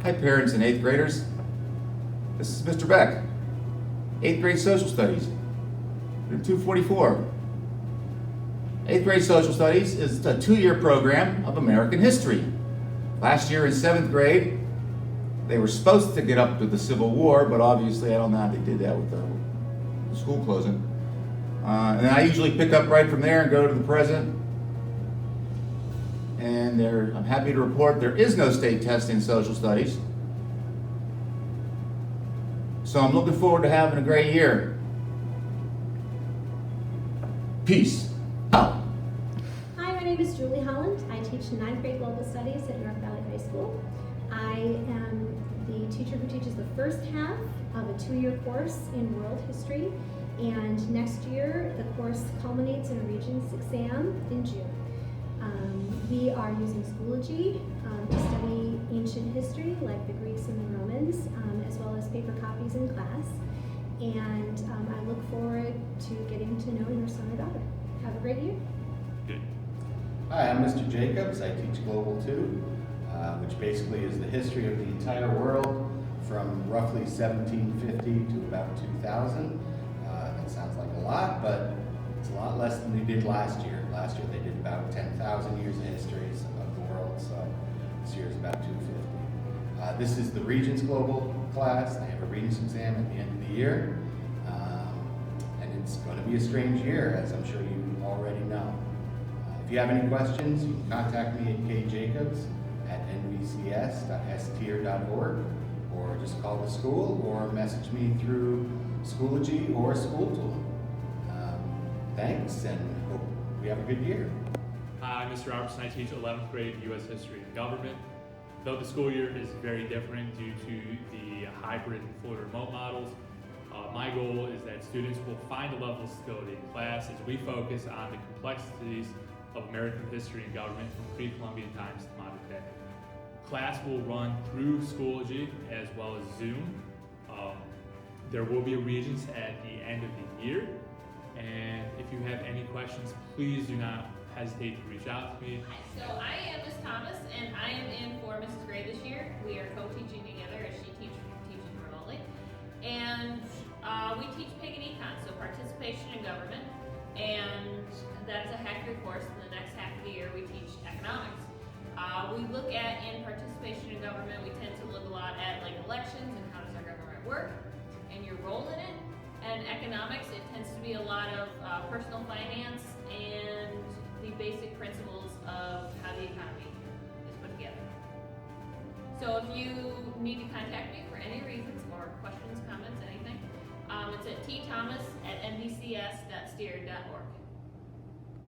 Hi parents and 8th graders. This is Mr. Beck. 8th grade social studies. Group 244. 8th grade social studies is a 2-year program of American history. Last year in 7th grade, they were supposed to get up to the Civil War, but obviously I don't know how they did that with the school closing. And then I usually pick up right from there and go to the present. And I'm happy to report there is no state test in social studies. So I'm looking forward to having a great year. Peace out. Hi, my name is Julie Holland. I teach 9th grade global studies at North Valley High School. I am the teacher who teaches the first half of a 2-year course in world history. And next year, the course culminates in a Regents exam in June. We are using Schoology to study ancient history, like the Greeks and the Romans, as well as paper copies in class. And I look forward to getting to know your son or daughter. Have a great year. Good. Hi, I'm Mr. Jacobs. I teach Global 2, which basically is the history of the entire world from roughly 1750 to about 2000. That sounds like a lot, but it's a lot less than we did last year. Last year they did about 10,000 years of history of the world, so this year is about 250. This is the Regents Global class. They have a Regents exam at the end of the year, and it's going to be a strange year, as I'm sure you already know. If you have any questions, you can contact me at kjacobs@nvcs.stier.org, or just call the school, or message me through Schoology or SchoolTool. Thanks, and hope we have a good year. Hi, Mr. Robertson. I teach 11th grade U.S. History and Government. Though the school year is very different due to the hybrid and fully remote models, my goal is that students will find a level of stability in class as we focus on the complexities of American history and government from pre-Columbian times to modern day. Class will run through Schoology as well as Zoom. There will be a Regents at the end of the year. And if you have any questions, please do not hesitate to reach out to me. Hi, so I am Miss Thomas, and I am in for Mrs. Gray this year. We are co-teaching together as she teaches remotely. And we teach Pig and Econ, so participation in government. And that is a half-year course. In the next half of the year, we teach economics. We look at, in participation in government, we tend to look a lot at like elections and how does our government work and your role in it. And economics, it tends to be a lot of personal finance and the basic principles of how the economy is put together. So if you need to contact me for any reasons or questions, comments, anything, it's at tthomas@nvcs.stier.org.